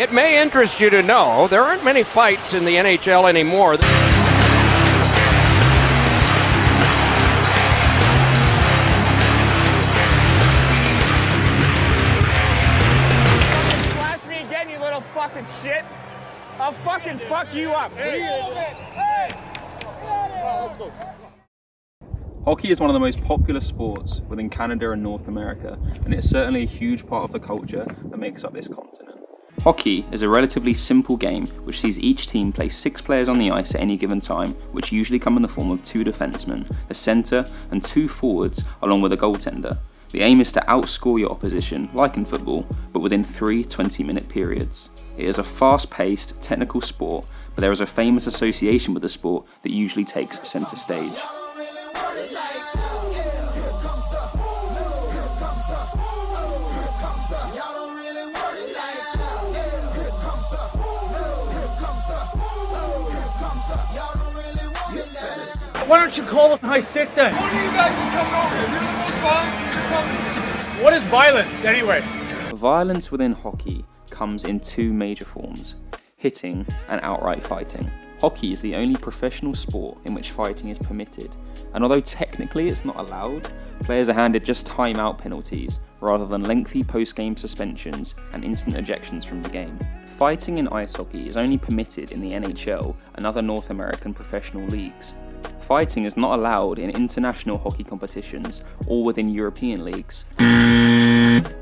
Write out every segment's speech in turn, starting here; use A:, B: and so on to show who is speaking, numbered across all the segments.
A: It may interest you to know there aren't many fights in the NHL anymore.
B: Flash me again, you little fucking shit. I'll fucking fuck you up. Hey!
C: Let's go.
D: Hockey is one of the most popular sports within Canada and North America, and it's certainly a huge part of the culture that makes up this continent. Hockey is a relatively simple game which sees each team play 6 players on the ice at any given time, which usually come in the form of 2 defensemen, a centre and 2 forwards along with a goaltender. The aim is to outscore your opposition, like in football, but within 3 20-minute periods. It is a fast-paced, technical sport, but there is a famous association with the sport that usually takes centre stage.
C: Why don't you call it high stick then?
E: One of you guys is coming over here. You're the most violent and you're coming here.
C: What is violence, anyway?
D: Violence within hockey comes in 2 major forms: hitting and outright fighting. Hockey is the only professional sport in which fighting is permitted, and although technically it's not allowed, players are handed just timeout penalties rather than lengthy post-game suspensions and instant ejections from the game. Fighting in ice hockey is only permitted in the NHL and other North American professional leagues. Fighting is not allowed in international hockey competitions or within European leagues.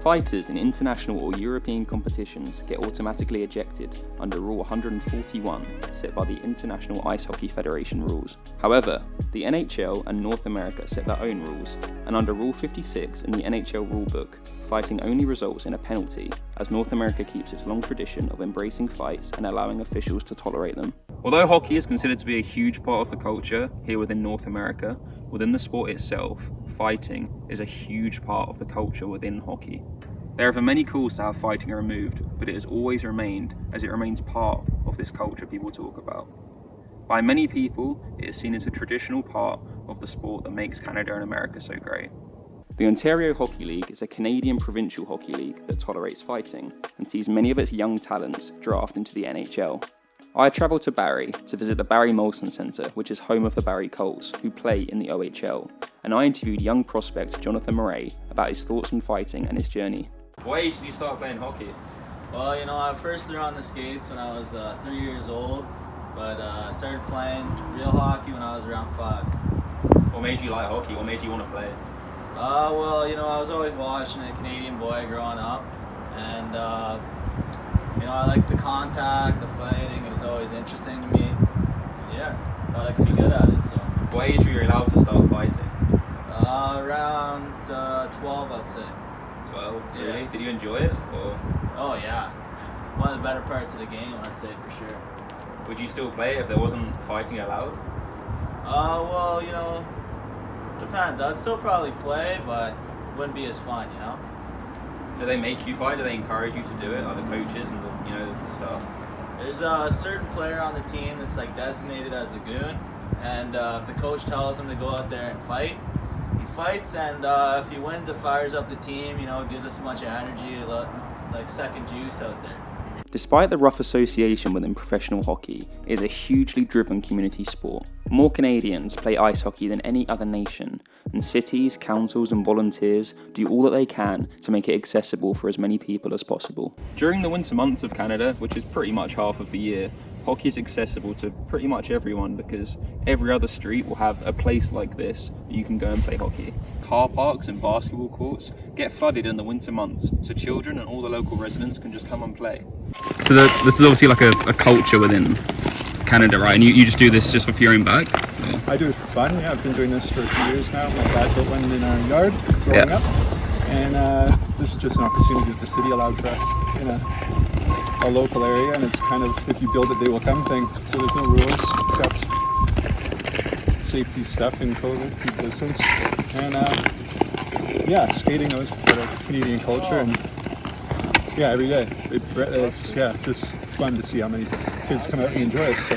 D: Fighters in international or European competitions get automatically ejected under Rule 141 set by the International Ice Hockey Federation rules. However, the NHL and North America set their own rules, and under Rule 56 in the NHL rulebook, fighting only results in a penalty, as North America keeps its long tradition of embracing fights and allowing officials to tolerate them. Although hockey is considered to be a huge part of the culture here within North America, within the sport itself, fighting is a huge part of the culture within hockey. There have been many calls to have fighting removed, but it has always remained, as it remains part of this culture people talk about. By many people, it is seen as a traditional part of the sport that makes Canada and America so great. The Ontario Hockey League is a Canadian provincial hockey league that tolerates fighting and sees many of its young talents draft into the NHL. I travelled to Barrie to visit the Barrie Molson Centre, which is home of the Barrie Colts, who play in the OHL, and I interviewed young prospect Jonathan Murray about his thoughts on fighting and his journey. What age did you start playing hockey?
F: Well, I first threw on the skates when I was 3 years old, but I started playing real hockey when I was around 5.
D: What made you like hockey? What made you want to play?
F: Well, I was always watching a Canadian boy growing up, and I liked the contact, the fighting. It was always interesting to me. Yeah, thought I could be good at it. So.
D: What age were you allowed to start fighting?
F: Around 12, I'd say.
D: 12? Really?
F: Yeah.
D: Did you enjoy it? Or?
F: Oh yeah, one of the better parts of the game, I'd say for sure.
D: Would you still play it if there wasn't fighting allowed?
F: Well, depends. I'd still probably play, but wouldn't be as fun,
D: Do they make you fight? Do they encourage you to do it, like the coaches and the staff?
F: There's a certain player on the team that's designated as the goon, and if the coach tells him to go out there and fight, he fights, and if he wins, it fires up the team. It gives us a bunch of energy, like second juice out there.
D: Despite the rough association within professional hockey, it is a hugely driven community sport. More Canadians play ice hockey than any other nation, and cities, councils and volunteers do all that they can to make it accessible for as many people as possible. During the winter months of Canada, which is pretty much half of the year, hockey is accessible to pretty much everyone because every other street will have a place like this that you can go and play hockey. Car parks and basketball courts get flooded in the winter months, so children and all the local residents can just come and play. So this is obviously like a culture within Canada, right? And you just do this just for your own back?
G: I do it for fun, yeah. I've been doing this for a few years now. My dad built one in our yard growing up. And this is just an opportunity that the city allowed for us in a local area. And it's kind of, if you build it, they will come thing. So there's no rules except safety stuff and COVID, keep distance. And skating was part of Canadian culture. And every day. It's just fun to see how many kids come out and enjoy it. So.